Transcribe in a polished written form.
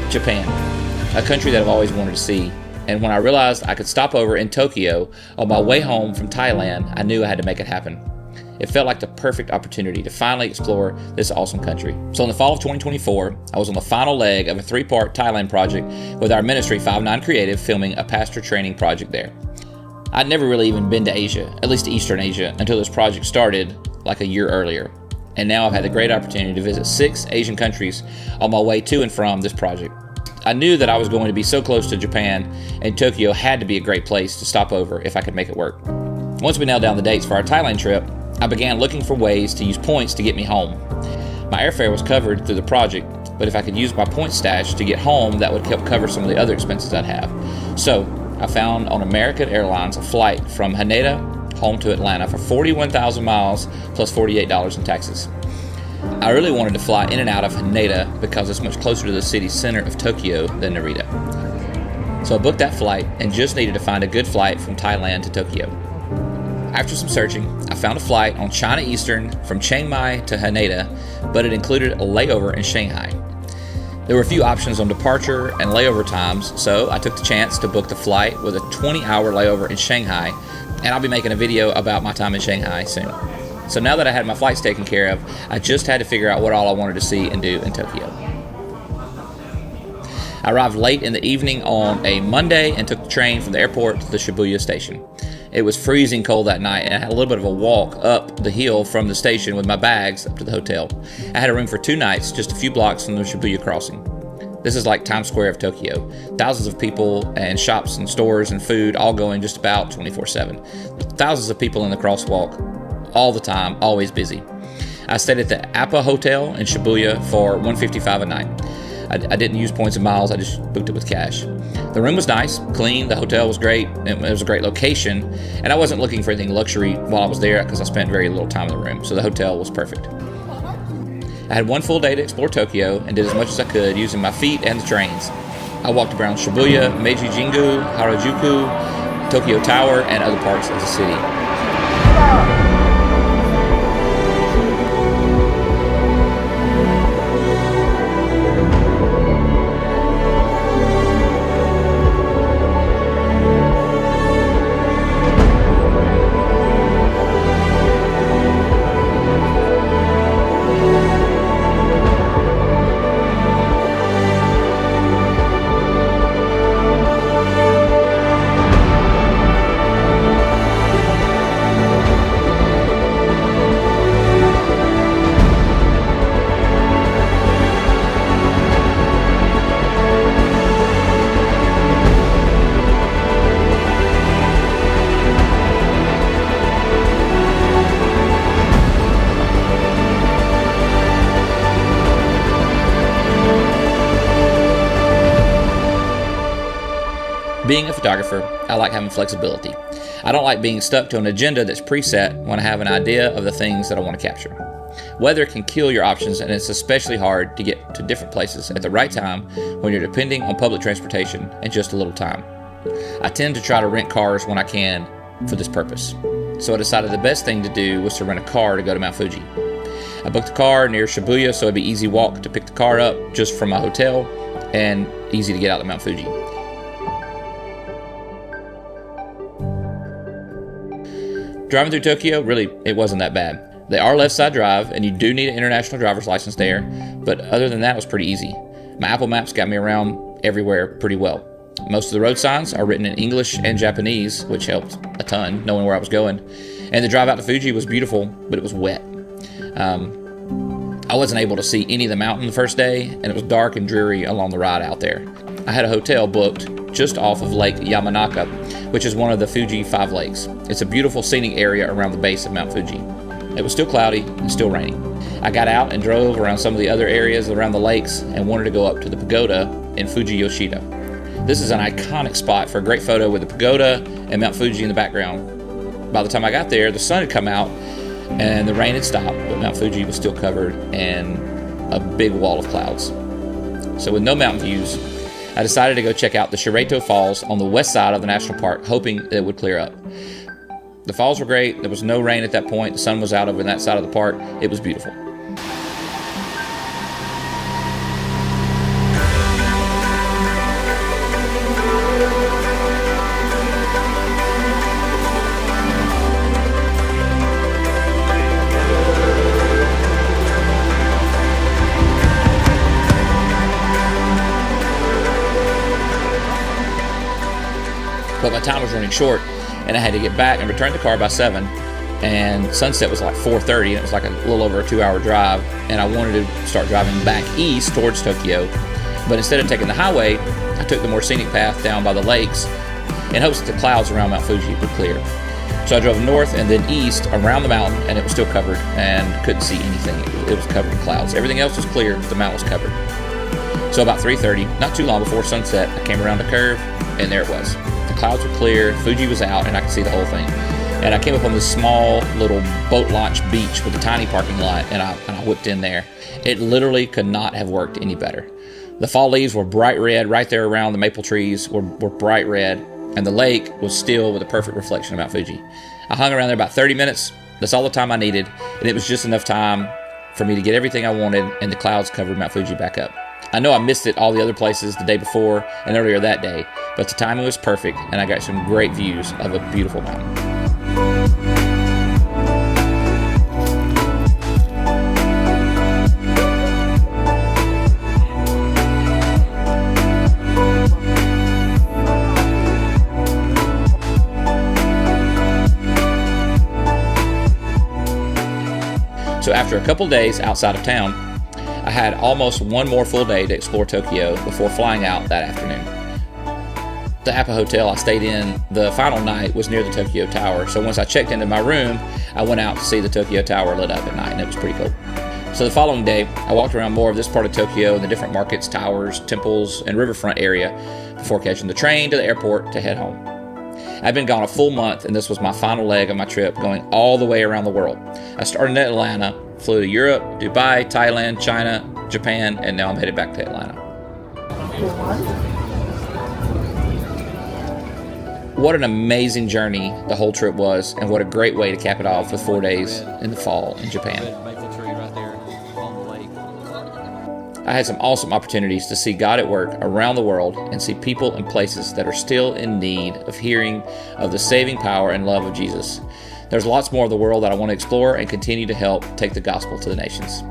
Japan, a country that I've always wanted to see. And when I realized I could stop over in Tokyo on my way home from Thailand, I knew I had to make it happen. It felt like the perfect opportunity to finally explore this awesome country. So in the fall of 2024, I was on the final leg of a 3-part Thailand project with our ministry 59 Creative filming a pastor training project there. I'd never really even been to Asia, at least to Eastern Asia, until this project started like a year earlier. And now I've had the great opportunity to visit 6 Asian countries on my way to and from this project. I knew that I was going to be so close to Japan, and Tokyo had to be a great place to stop over if I could make it work. Once we nailed down the dates for our Thailand trip, I began looking for ways to use points to get me home. My airfare was covered through the project, but if I could use my point stash to get home, that would help cover some of the other expenses I'd have. So I found on American Airlines a flight from Haneda home to Atlanta for 41,000 miles plus $48 in taxes. I really wanted to fly in and out of Haneda because it's much closer to the city center of Tokyo than Narita. So I booked that flight and just needed to find a good flight from Thailand to Tokyo. After some searching, I found a flight on China Eastern from Chiang Mai to Haneda, but it included a layover in Shanghai. There were a few options on departure and layover times, so I took the chance to book the flight with a 20-hour layover in Shanghai, and I'll be making a video about my time in Shanghai soon. So now that I had my flights taken care of, I just had to figure out what all I wanted to see and do in Tokyo. I arrived late in the evening on a Monday and took the train from the airport to the Shibuya station. It was freezing cold that night, and I had a little bit of a walk up the hill from the station with my bags up to the hotel. I had a room for 2 nights, just a few blocks from the Shibuya crossing. This is like Times Square of Tokyo. Thousands of people and shops and stores and food all going just about 24/7. Thousands of people in the crosswalk all the time, always busy. I stayed at the Appa Hotel in Shibuya for $155 a night. I didn't use points and miles, I just booked it with cash. The room was nice, clean, the hotel was great, it was a great location, and I wasn't looking for anything luxury while I was there because I spent very little time in the room, so the hotel was perfect. I had 1 full day to explore Tokyo and did as much as I could using my feet and the trains. I walked around Shibuya, Meiji Jingu, Harajuku, Tokyo Tower, and other parts of the city. Being a photographer, I like having flexibility. I don't like being stuck to an agenda that's preset when I have an idea of the things that I want to capture. Weather can kill your options, and it's especially hard to get to different places at the right time when you're depending on public transportation and just a little time. I tend to try to rent cars when I can for this purpose. So I decided the best thing to do was to rent a car to go to Mount Fuji. I booked a car near Shibuya so it'd be easy walk to pick the car up just from my hotel and easy to get out to Mount Fuji. Driving through Tokyo, really, it wasn't that bad. They are left side drive, and you do need an international driver's license there, but other than that, it was pretty easy. My Apple Maps got me around everywhere pretty well. Most of the road signs are written in English and Japanese, which helped a ton, knowing where I was going. And the drive out to Fuji was beautiful, but it was wet. I wasn't able to see any of the mountain the first day, and it was dark and dreary along the ride out there. I had a hotel booked just off of Lake Yamanaka, which is one of the Fuji 5 lakes. It's a beautiful scenic area around the base of Mount Fuji. It was still cloudy and still raining. I got out and drove around some of the other areas around the lakes and wanted to go up to the pagoda in Fuji Yoshida. This is an iconic spot for a great photo with the pagoda and Mount Fuji in the background. By the time I got there, the sun had come out and the rain had stopped, but Mount Fuji was still covered in a big wall of clouds. So with no mountain views, I decided to go check out the Shireto Falls on the west side of the national park, hoping it would clear up. The falls were great. There was no rain at that point. The sun was out over that side of the park. It was beautiful. But my time was running short, and I had to get back and return the car by 7. And sunset was like 4:30, and it was like a little over a 2-hour drive. And I wanted to start driving back east towards Tokyo. But instead of taking the highway, I took the more scenic path down by the lakes in hopes that the clouds around Mount Fuji would clear. So I drove north and then east around the mountain, and it was still covered and couldn't see anything. It was covered in clouds. Everything else was clear, but the mountain was covered. So about 3:30, not too long before sunset, I came around the curve, and there it was. The clouds were clear, Fuji was out, and I could see the whole thing. And I came up on this small little boat launch beach with a tiny parking lot, and I whipped in there. It literally could not have worked any better. The fall leaves were bright red right there around the maple trees were bright red, and the lake was still with a perfect reflection of Mount Fuji. I hung around there about 30 minutes. That's all the time I needed, and it was just enough time for me to get everything I wanted, and the clouds covered Mount Fuji back up. I know I missed it all the other places the day before and earlier that day, but the timing was perfect, and I got some great views of a beautiful mountain. So after a couple days outside of town, I had almost one more full day to explore Tokyo before flying out that afternoon. The Appa Hotel I stayed in the final night was near the Tokyo Tower, so once I checked into my room, I went out to see the Tokyo Tower lit up at night, and it was pretty cool. So the following day, I walked around more of this part of Tokyo and the different markets, towers, temples, and riverfront area before catching the train to the airport to head home. I'd been gone a full month, and this was my final leg of my trip, going all the way around the world. I started in Atlanta, flew to Europe, Dubai, Thailand, China, Japan, and now I'm headed back to Atlanta. What an amazing journey the whole trip was, and what a great way to cap it off with 4 days in the fall in Japan. I had some awesome opportunities to see God at work around the world and see people and places that are still in need of hearing of the saving power and love of Jesus. There's lots more of the world that I want to explore and continue to help take the gospel to the nations.